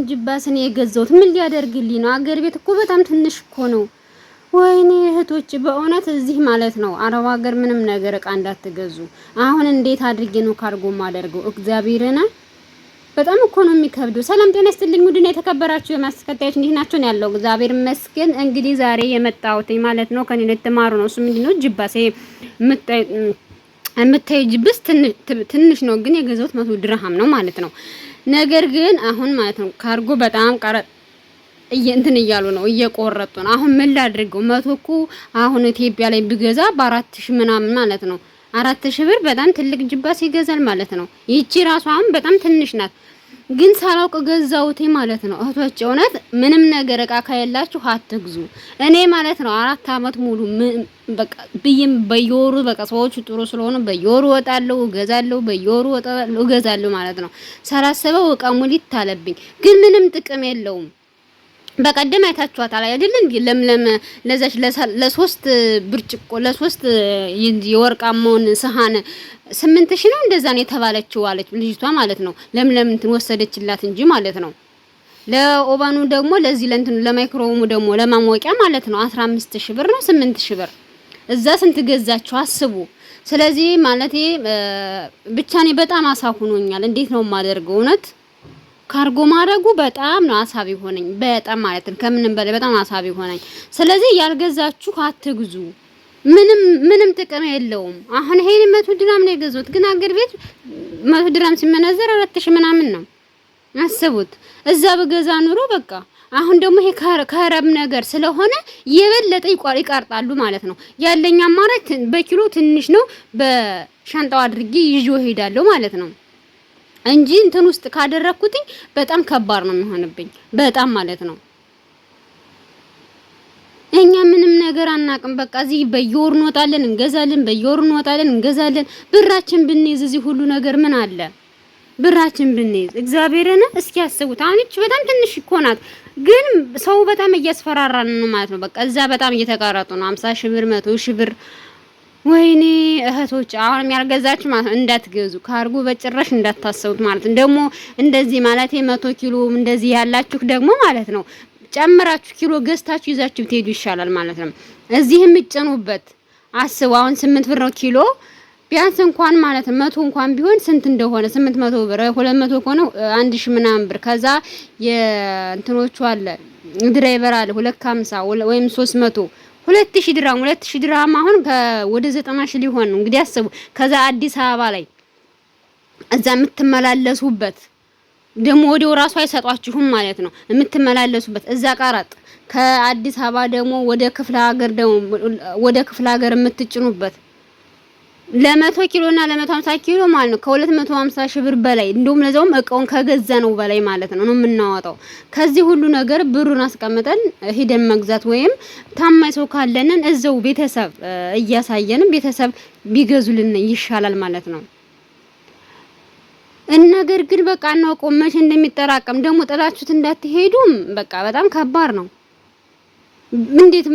ጅባስን የገዛሁት ምን ሊያደርግልኝ ነው? አገር ቤት እኮ በጣም ትንሽ እኮ ነው። ወይኔ እህቶች በእውነት እዚህ ማለት ነው አረብ ሀገር ምንም ነገር እቃ እንዳትገዙ። አሁን እንዴት አድርጌ ነው ካርጎ ማደርገው? እግዚአብሔርና በጣም እኮ ነው የሚከብደው። ሰላም ጤና ይስጥልኝ ውድና የተከበራችሁ የማስከታዮች እንዴት ናችሁ? ነው ያለው እግዚአብሔር ይመስገን። እንግዲህ ዛሬ የመጣሁት ማለት ነው ከኔ ልትማሩ ነው። እሱ ምንድነው ጅባሴ የምታይ ጅብስ ትንሽ ነው፣ ግን የገዛሁት 100 ድርሃም ነው ማለት ነው። ነገር ግን አሁን ማለት ነው ካርጎ በጣም ቀረጥ እንትን እያሉ ነው እየቆረጡ ነው። አሁን ምን ላድርገው? 100 እኮ አሁን ኢትዮጵያ ላይ ብገዛ በ4000 ምናምን ማለት ነው። 4000 ብር በጣም ትልቅ ጅባስ ይገዛል ማለት ነው። ይቺ ራሷ አሁን በጣም ትንሽ ናት፣ ግን ሳላውቅ ገዛውቴ ማለት ነው። እህቶች እውነት ምንም ነገር እቃ ካየላችሁ አትግዙ። እኔ ማለት ነው 4 አመት ሙሉ በቃ ብይም በየወሩ በቃ ሰዎቹ ጥሩ ስለሆነ በየወሩ ወጣለሁ እገዛለሁ፣ በየወሩ ወጣለሁ እገዛለሁ ማለት ነው። ሳላስበው እቃ ሙሊት አለብኝ፣ ግን ምንም ጥቅም የለውም። በቀደም አይታችኋታል አይደል? እንዴ ለምለም ለዛች ለሶስት ብርጭቆ ለሶስት የወርቃማውን ሰሃን 8000 ነው እንደዛ ነው የተባለችው አለች ልጅቷ ማለት ነው። ለምለም እንትን ወሰደችላት እንጂ ማለት ነው። ለኦባኑ ደግሞ ለዚህ ለእንትን ለማይክሮሙ ደግሞ ለማሞቂያ ማለት ነው 15000 ብር ነው 8000 ብር። እዛ ስንት ገዛችሁ አስቡ። ስለዚህ ማለቴ ብቻ እኔ በጣም አሳሁኖኛል። እንዴት ነው የማደርገው? እውነት ካርጎ ማድረጉ በጣም ነው አሳቢ ሆነኝ። በጣም ማለት ነው ከምንም በላይ በጣም አሳቢ ሆነኝ። ስለዚህ ያልገዛችሁ አትግዙ። ምንም ጥቅም የለውም። አሁን ይሄን 100 ድራም ነው የገዛሁት፣ ግን አገር ቤት 100 ድራም ሲመነዘር 4000 ምናምን ነው። አስቡት። እዛ በገዛ ኑሮ በቃ አሁን ደግሞ ይሄ ከረብ ነገር ስለሆነ የበለጠ ይቃርጣሉ ማለት ነው። ያለኝ አማራጭ በኪሎ ትንሽ ነው፣ በሻንጣው አድርጌ ይዤው እሄዳለሁ ማለት ነው እንጂ እንትን ውስጥ ካደረኩትኝ በጣም ከባድ ነው የሚሆንብኝ፣ በጣም ማለት ነው። እኛ ምንም ነገር አናቅም። በቃ እዚህ በየወሩ እንወጣለን እንገዛለን፣ በየወሩ እንወጣለን እንገዛለን። ብራችን ብንይዝ እዚህ ሁሉ ነገር ምን አለ? ብራችን ብንይዝ እግዚአብሔርን እስኪ ያስቡት። አሁን እቺ በጣም ትንሽ እኮ ናት፣ ግን ሰው በጣም እያስፈራራን ነው ማለት ነው። በቃ እዛ በጣም እየተቃረጡ ነው 50000 ብር 100000 ብር። ወይኔ እህቶች አሁን ያልገዛችሁ ማለት እንዳትገዙ፣ ካርጎ በጭራሽ እንዳታሰቡት ማለት ነው። ደግሞ እንደዚህ ማለት 100 ኪሎ እንደዚህ ያላችሁ ደግሞ ማለት ነው ጨምራችሁ ኪሎ ገዝታችሁ ይዛችሁ ትሄዱ ይሻላል ማለት ነው። እዚህ የምትጨኑበት አስቡ። አሁን 8 ብር ነው ኪሎ፣ ቢያንስ እንኳን ማለት ነው 100 እንኳን ቢሆን ስንት እንደሆነ 800 ብር 200 ከሆነ 1000 ምናምን ብር። ከዛ የእንትኖቹ አለ ድራይቨር አለ 250 ወይም 300 2000 ድራም አሁን ወደ 90000 ሊሆን ነው እንግዲህ አስቡ። ከዛ አዲስ አበባ ላይ እዛ የምትመላለሱበት ደግሞ ወዲያው ራሱ አይሰጧችሁም ማለት ነው። የምትመላለሱበት እዛ ቀረጥ፣ ከአዲስ አበባ ደግሞ ወደ ክፍለ ሀገር የምትጭኑበት ለ100 ኪሎ እና ለ150 ኪሎ ማለት ነው ከ250 ብር በላይ እንደውም ለዛውም እቃውን ከገዛ ነው በላይ ማለት ነው የምናወጣው። ከዚህ ሁሉ ነገር ብሩን አስቀምጠን ሄደን መግዛት ወይም ታማኝ ሰው ካለንን እዛው ቤተሰብ እያሳየንም ቤተሰብ ቢገዙልን ይሻላል ማለት ነው። ነገር ግን በቃ ነው ቆመሽ እንደሚጠራቀም ደግሞ ጥላችሁት እንዳትሄዱም በቃ በጣም ከባድ ነው።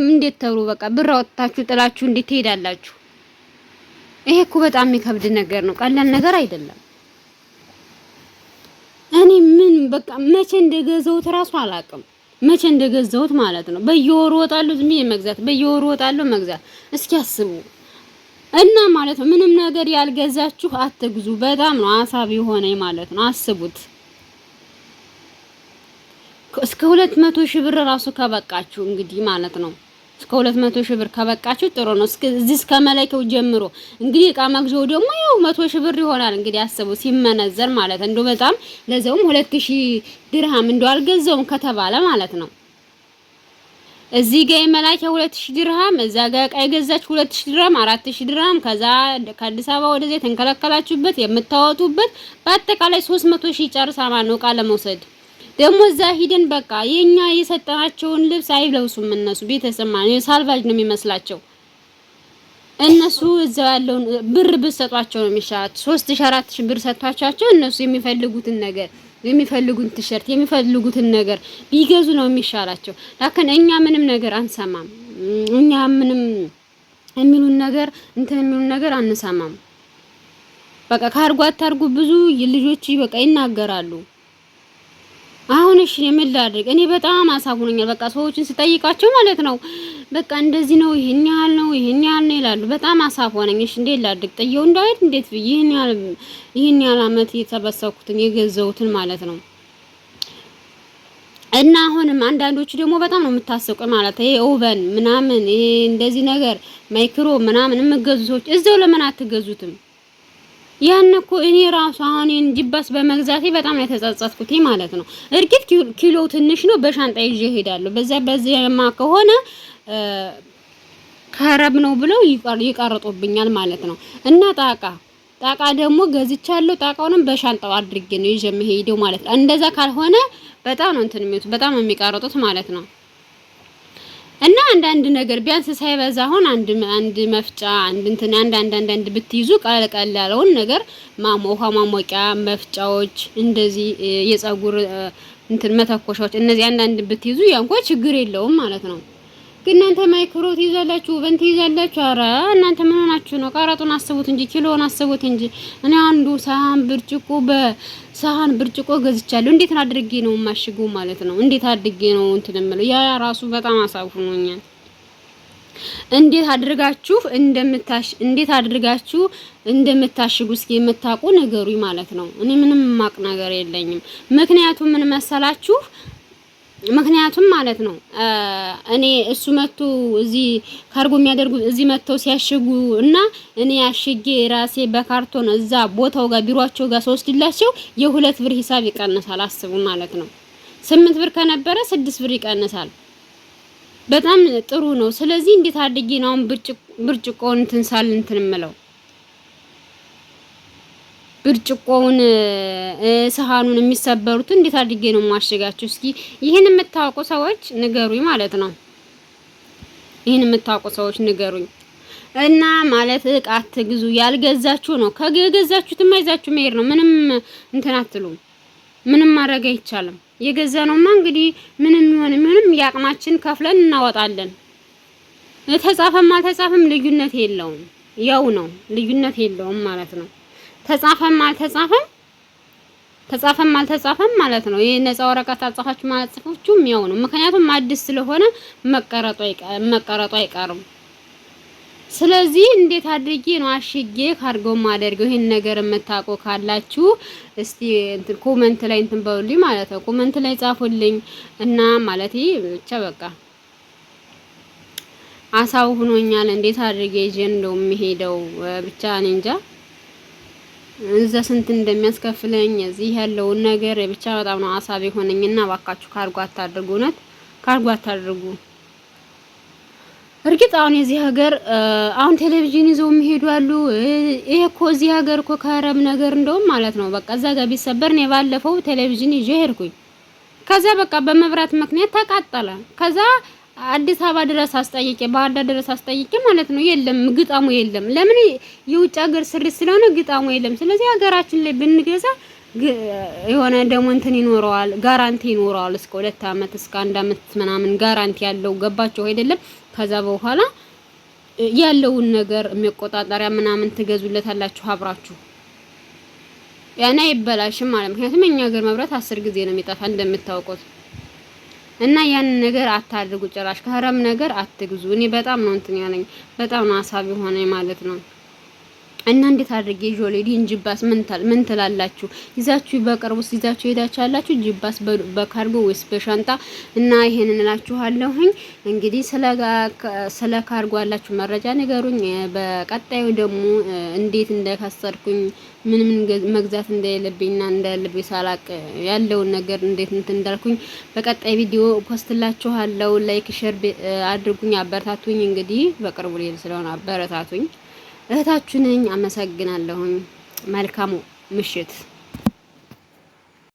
እንዴት ተሩ በቃ ብር አወጣችሁ ጥላችሁ እንዴት ትሄዳላችሁ? ይሄ እኮ በጣም የሚከብድ ነገር ነው፣ ቀላል ነገር አይደለም። እኔ ምን በቃ መቼ እንደገዛሁት እራሱ አላውቅም፣ መቼ እንደገዛሁት ማለት ነው። በየወሩ ወጣለሁ ዝም ብዬ መግዛት፣ በየወሩ ወጣለሁ መግዛት። እስኪ አስቡ እና ማለት ነው ምንም ነገር ያልገዛችሁ አትግዙ። በጣም ነው አሳቢ ሆነ ማለት ነው። አስቡት እስከ 200,000 ብር ራሱ ከበቃችሁ እንግዲህ ማለት ነው እስከ 200,000 ብር ከበቃችሁ ጥሩ ነው። እስከ መለኪያው ጀምሮ እንግዲህ እቃ መግዣው ደግሞ ያው 100,000 ብር ይሆናል እንግዲህ አስቡ ሲመነዘር ማለት ነው። እንደው በጣም ለዛውም 2000 ድርሃም እንደው አልገዛውም ከተባለ ማለት ነው። እዚህ ጋር የመላኪያ 2000 ድርሃም፣ እዛ ጋር እቃ የገዛችሁ 2000 ድርሃም 4000 ድርሃም፣ ከዛ ከአዲስ አበባ ወደዚህ ተንከለከላችሁበት የምታወጡበት በአጠቃላይ 300,000 ይጨርሳል ማለት ነው እቃ ለመውሰድ። ደግሞ እዛ ሂደን በቃ የኛ የሰጠናቸውን ልብስ አይለብሱም እነሱ ቤተሰብ ማለት ሳልቫጅ ነው የሚመስላቸው። እነሱ እዛ ያለውን ብር ብትሰጧቸው ነው የሚሻላቸው። 3000 4000 ብር ሰጥቷቸው እነሱ የሚፈልጉትን ነገር የሚፈልጉትን ቲሸርት የሚፈልጉትን ነገር ቢገዙ ነው የሚሻላቸው። ላከን እኛ ምንም ነገር አንሰማም። እኛ ምንም የሚሉን ነገር አንሰማም። በቃ ካርጎ አታርጉ ብዙ ልጆች በቃ ይናገራሉ። አሁን እሺ ምን ላድርግ? እኔ በጣም አሳቡኛል። በቃ ሰዎችን ስጠይቃቸው ማለት ነው በቃ እንደዚህ ነው፣ ይሄን ያህል ነው፣ ይሄን ያህል ነው ይላሉ። በጣም አሳቦነኝ። እሺ እንዴት ላድርግ? ጥየው እንዳይሄድ እንዴት ብዬ ይሄን ያህል አመት የተበሰኩትን የገዘውትን ማለት ነው። እና አሁንም አንዳንዶቹ ደግሞ በጣም ነው የምታስቁ ማለት ይሄ ኦቨን ምናምን ይሄ እንደዚህ ነገር ማይክሮ ምናምን የምገዙ ሰዎች እዛው ለምን አትገዙትም? ያን እኮ እኔ ራሱ አሁን ጂባስ በመግዛቴ በጣም የተጸጸትኩት ማለት ነው። እርግጥ ኪሎ ትንሽ ነው፣ በሻንጣ ይዤ እሄዳለሁ። በዚያማ ከሆነ ከረብ ነው ብለው ይቀርጡብኛል ማለት ነው። እና ጣቃ ደግሞ ገዝቻለሁ። ጣቃውንም በሻንጣው አድርጌ ነው ይዤ የምሄደው ማለት ነው። እንደዛ ካልሆነ በጣም ነው እንትን የሚሉት፣ በጣም ነው የሚቀርጡት ማለት ነው። እና አንዳንድ ነገር ቢያንስ ሳይበዛ አሁን አንድ መፍጫ አንድ ብትይዙ ቀለል ያለውን ነገር ውሃ ማሞቂያ መፍጫዎች፣ እንደዚህ የፀጉር እንትን መተኮሻዎች፣ እነዚህ አንዳንድ ብትይዙ ያንኮ ችግር የለውም ማለት ነው። ግን እናንተ ማይክሮ ትይዛላችሁ፣ ኦቨን ትይዛላችሁ። ኧረ እናንተ ምን ሆናችሁ ነው? ቀረጡን አስቡት እንጂ ኪሎውን አስቡት እንጂ። እኔ አንዱ ሳህን ብርጭቆ ገዝቻለሁ። እንዴት አድርጌ ነው የማሽገው ማለት ነው? እንዴት አድርጌ ነው እንትን የምለው? ያ ራሱ በጣም አሳፍኖኛል። እንዴት አድርጋችሁ እንደምታሽጉ እስኪ የምታውቁ ነገሩኝ ማለት ነው። እኔ ምንም ማቅ ነገር የለኝም። ምክንያቱም ምን መሰላችሁ? ምክንያቱም ማለት ነው እኔ እሱ መጥቶ እዚህ ካርጎ የሚያደርጉ እዚህ መጥተው ሲያሽጉ እና እኔ አሽጌ ራሴ በካርቶን እዛ ቦታው ጋር ቢሮአቸው ጋር ስወስድላቸው የ2 ብር ሂሳብ ይቀንሳል። አስቡ ማለት ነው። 8 ብር ከነበረ 6 ብር ይቀንሳል። በጣም ጥሩ ነው። ስለዚህ እንዴት አድርጌ ነው አሁን ብርጭቆውን እንትን እምለው ብርጭቆውን ሰሃኑን የሚሰበሩት እንዴት አድርጌ ነው ማሽጋችሁ? እስኪ ይሄን የምታውቁ ሰዎች ንገሩኝ ማለት ነው። ይሄን የምታውቁ ሰዎች ንገሩኝ። እና ማለት እቃ አትግዙ፣ ያልገዛችሁ ነው። ከገዛችሁትማ ይዛችሁ መሄድ ነው። ምንም እንትን አትሉም። ምንም ማድረግ አይቻልም። የገዛነውማ እንግዲህ ምንም ያቅማችን ከፍለን እናወጣለን። ተጻፈም አልተጻፈም ልዩነት የለውም። ያው ነው፣ ልዩነት የለውም ማለት ነው። ተጻፈም አልተጻፈም ማለት ነው። ይሄ ነፃ ወረቀት አጻፋችሁ ማለት ጽፎቹም ያው ነው። ምክንያቱም አዲስ ስለሆነ መቀረጡ አይቀርም። ስለዚህ እንዴት አድርጌ ነው አሽጌ ካርጎ ማደርገው? ይሄን ነገር የምታውቁ ካላችሁ እስቲ እንትን ኮሜንት ላይ እንትን በሉልኝ ማለት ነው። ኮሜንት ላይ ጻፉልኝ እና ማለት ብቻ በቃ አሳው ሆኖኛል። እንዴት አድርጌ ይዤ ነው የሚሄደው? ብቻ እኔ እንጃ እዛ ስንት እንደሚያስከፍለኝ እዚህ ያለውን ነገር ብቻ በጣም ነው አሳብ የሆነኝና እባካችሁ ካርጎ አታድርጉ። እውነት ካርጎ አታድርጉ። እርግጥ አሁን የዚህ ሀገር አሁን ቴሌቪዥን ይዘው የሚሄዱ አሉ። ይሄ እኮ እዚህ ሀገር እኮ ከረም ነገር እንደውም ማለት ነው በቃ እዛ ጋር ቢሰበር ነው። ባለፈው ቴሌቪዥን ይዤ ሄድኩኝ። ከዛ በቃ በመብራት ምክንያት ተቃጠለ። ከዛ አዲስ አበባ ድረስ አስጠይቄ ባህር ዳር ድረስ አስጠይቄ ማለት ነው የለም፣ ግጣሙ የለም። ለምን? የውጭ ሀገር ስሪት ስለሆነ ግጣሙ የለም። ስለዚህ ሀገራችን ላይ ብንገዛ የሆነ ደግሞ እንትን ይኖረዋል፣ ጋራንቲ ይኖረዋል። እስከ 2 አመት እስከ 1 አመት ምናምን ጋራንቲ ያለው ገባቸው አይደለም? ከዛ በኋላ ያለውን ነገር የሚቆጣጠሪያ ምናምን ትገዙለታላችሁ አብራችሁ። ያና ይበላሽም ማለት ምክንያቱም እኛ ሀገር መብራት 10 ጊዜ ነው የሚጠፋ እንደምታውቁት። እና ያን ነገር አታድርጉ። ጭራሽ ከሀረም ነገር አትግዙ። እኔ በጣም ነው እንትን ያለኝ፣ በጣም ነው ሀሳብ የሆነ ማለት ነው። እና እንዴት አድርጌ ጆሌዲ እንጂባስ ምን ትላላችሁ? ይዛችሁ በቅርቡስ ይዛችሁ ሄዳችሁ ያላችሁ ጂባስ በካርጎ ወይስ በሻንጣ? እና ይሄንን እላችኋለሁኝ። እንግዲህ ስለ ካርጎ ያላችሁ መረጃ ንገሩኝ። በቀጣዩ ደግሞ እንዴት እንደከሰርኩኝ ምን መግዛት እንደሌለብኝና እንደሌለብኝ ሳላቅ ያለውን ነገር እንዴት እንትን እንዳልኩኝ በቀጣይ ቪዲዮ ፖስትላችኋለሁ። ላይክ ሼር አድርጉኝ፣ አበረታቱኝ። እንግዲህ በቅርቡ ሊል ስለሆነ አበረታቱኝ። እህታችሁ ነኝ። አመሰግናለሁኝ። መልካሙ ምሽት